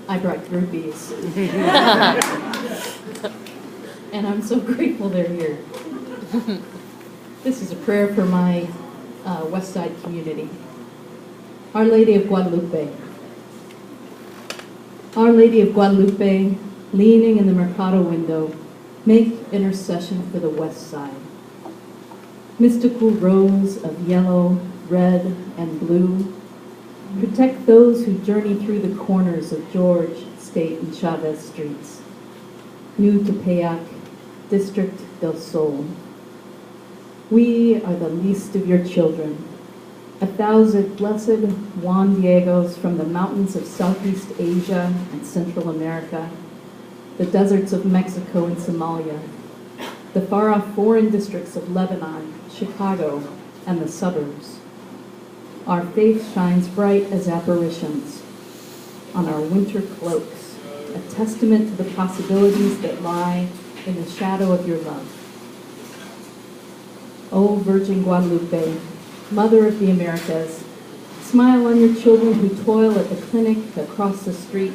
I brought groupies. And I'm so grateful they're here. This is a prayer for my West Side community. Our Lady of Guadalupe. Our Lady of Guadalupe, leaning in the Mercado window, make intercession for the West Side. Mystical rose of yellow, red, and blue, protect those who journey through the corners of George, State, and Chavez streets. New Tepeyac, District del Sol. We are the least of your children. 1,000 blessed Juan Diegos from the mountains of Southeast Asia and Central America, the deserts of Mexico and Somalia, the far-off foreign districts of Lebanon, Chicago, and the suburbs. Our faith shines bright as apparitions on our winter cloaks, a testament to the possibilities that lie in the shadow of your love. O Virgin Guadalupe, Mother of the Americas, smile on your children who toil at the clinic across the street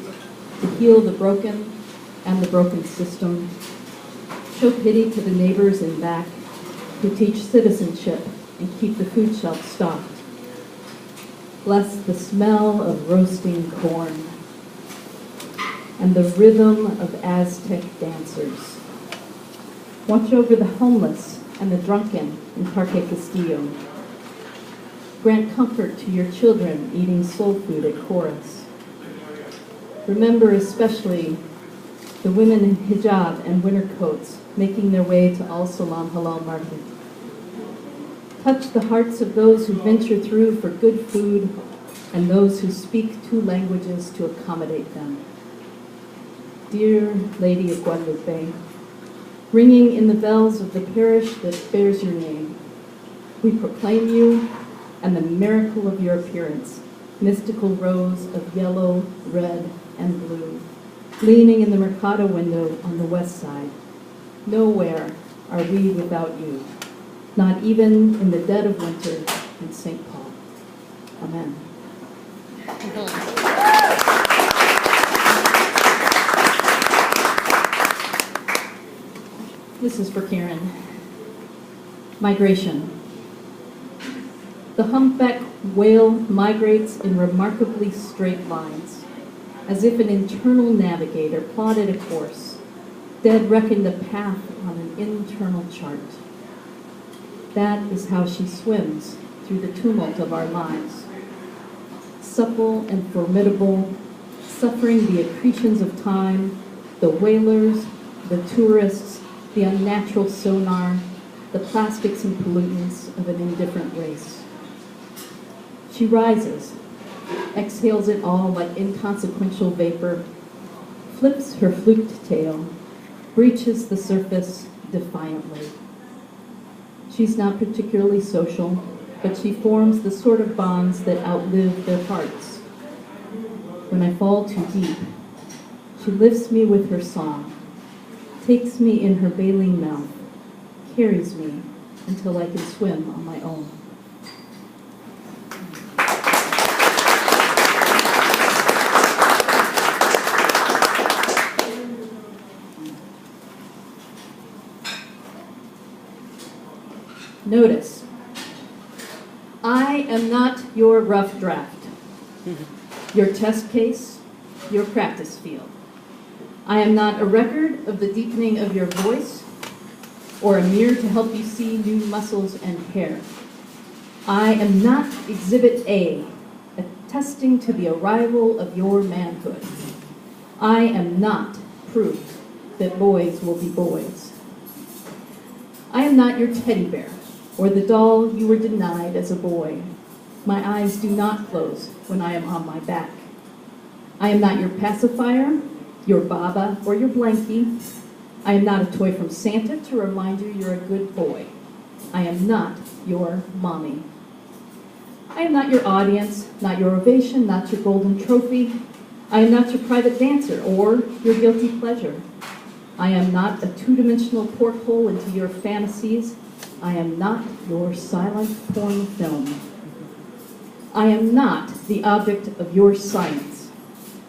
to heal the broken and the broken system. Show pity to the neighbors in back who teach citizenship and keep the food shelf stocked. Bless the smell of roasting corn and the rhythm of Aztec dancers. Watch over the homeless and the drunken in Parque Castillo. Grant comfort to your children eating soul food at Chorus. Remember especially the women in hijab and winter coats making their way to Al Salam Halal Market. Touch the hearts of those who venture through for good food and those who speak 2 languages to accommodate them. Dear Lady of Guadalupe, ringing in the bells of the parish that bears your name, we proclaim you and the miracle of your appearance, mystical rose of yellow, red, and blue, leaning in the Mercado window on the west side. Nowhere are we without you, not even in the dead of winter in St. Paul. Amen. This is for Karen. Migration. The humpback whale migrates in remarkably straight lines, as if an internal navigator plotted a course, dead reckoned a path on an internal chart. That is how she swims through the tumult of our lives. Supple and formidable, suffering the accretions of time, the whalers, the tourists, the unnatural sonar, the plastics and pollutants of an indifferent race. She rises, exhales it all like inconsequential vapor, flips her fluked tail, breaches the surface defiantly. She's not particularly social, but she forms the sort of bonds that outlive their parts. When I fall too deep, she lifts me with her song, takes me in her baleen mouth, carries me until I can swim on my own. Notice, I am not your rough draft, your test case, your practice field. I am not a record of the deepening of your voice or a mirror to help you see new muscles and hair. I am not Exhibit A, attesting to the arrival of your manhood. I am not proof that boys will be boys. I am not your teddy bear or the doll you were denied as a boy. My eyes do not close when I am on my back. I am not your pacifier, your baba, or your blankie. I am not a toy from Santa to remind you you're a good boy. I am not your mommy. I am not your audience, not your ovation, not your golden trophy. I am not your private dancer or your guilty pleasure. I am not a two-dimensional porthole into your fantasies. I am not your silent porn film. I am not the object of your science.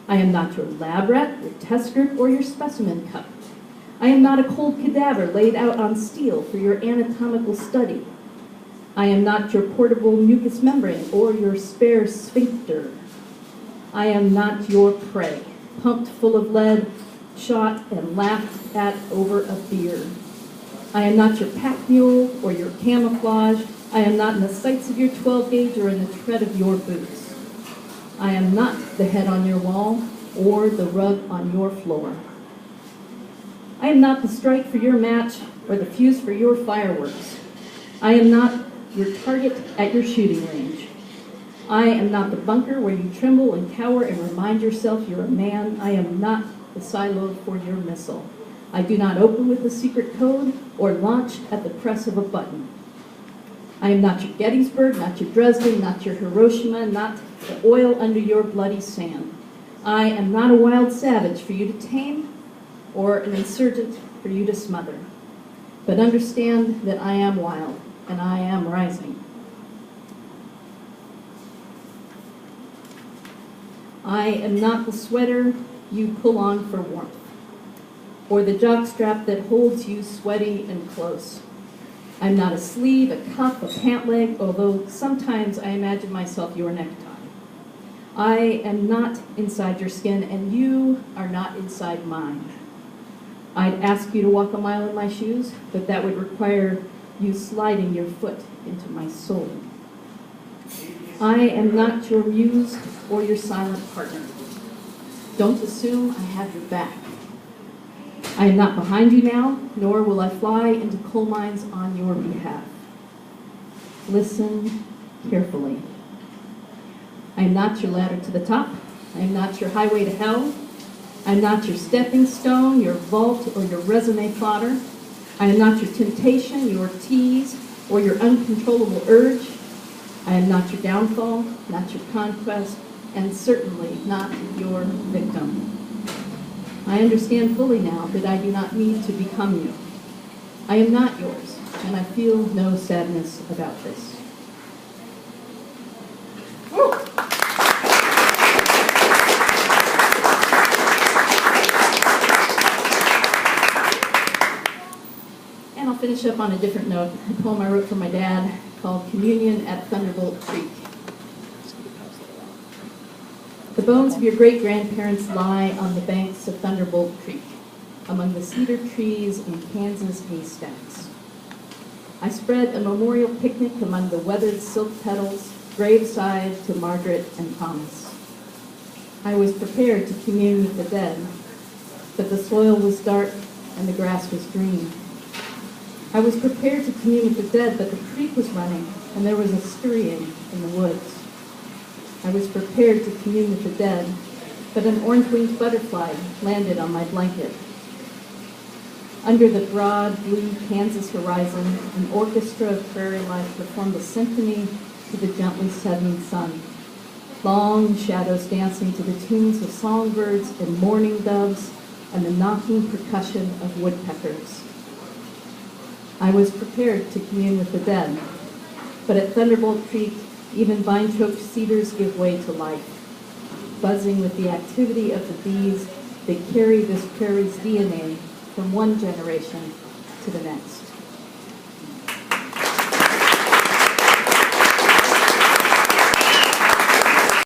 I am not your lab rat, your test group, or your specimen cup. I am not a cold cadaver laid out on steel for your anatomical study. I am not your portable mucous membrane or your spare sphincter. I am not your prey, pumped full of lead, shot and laughed at over a beer. I am not your pack mule or your camouflage. I am not in the sights of your 12 gauge or in the tread of your boots. I am not the head on your wall or the rug on your floor. I am not the strike for your match or the fuse for your fireworks. I am not your target at your shooting range. I am not the bunker where you tremble and cower and remind yourself you're a man. I am not the silo for your missile. I do not open with a secret code or launch at the press of a button. I am not your Gettysburg, not your Dresden, not your Hiroshima, not the oil under your bloody sand. I am not a wild savage for you to tame or an insurgent for you to smother. But understand that I am wild and I am rising. I am not the sweater you pull on for warmth, or the jockstrap that holds you sweaty and close. I'm not a sleeve, a cuff, a pant leg, although sometimes I imagine myself your necktie. I am not inside your skin, and you are not inside mine. I'd ask you to walk a mile in my shoes, but that would require you sliding your foot into my soul. I am not your muse or your silent partner. Don't assume I have your back. I am not behind you now, nor will I fly into coal mines on your behalf. Listen carefully. I am not your ladder to the top. I am not your highway to hell. I am not your stepping stone, your vault, or your resume fodder. I am not your temptation, your tease, or your uncontrollable urge. I am not your downfall, not your conquest, and certainly not your victim. I understand fully now that I do not need to become you. I am not yours, and I feel no sadness about this. And I'll finish up on a different note, a poem I wrote for my dad called Communion at Thunderbolt Creek. The bones of your great-grandparents lie on the banks of Thunderbolt Creek, among the cedar trees in Kansas haystacks. I spread a memorial picnic among the weathered silk petals, graveside to Margaret and Thomas. I was prepared to commune with the dead, but the soil was dark and the grass was green. I was prepared to commune with the dead, but the creek was running and there was a scurrying in the woods. I was prepared to commune with the dead, but an orange-winged butterfly landed on my blanket. Under the broad, blue Kansas horizon, an orchestra of prairie life performed a symphony to the gently setting sun. Long shadows dancing to the tunes of songbirds and mourning doves and the knocking percussion of woodpeckers. I was prepared to commune with the dead, but at Thunderbolt Creek, even vine-choked cedars give way to life, buzzing with the activity of the bees that carry this prairie's DNA from one generation to the next.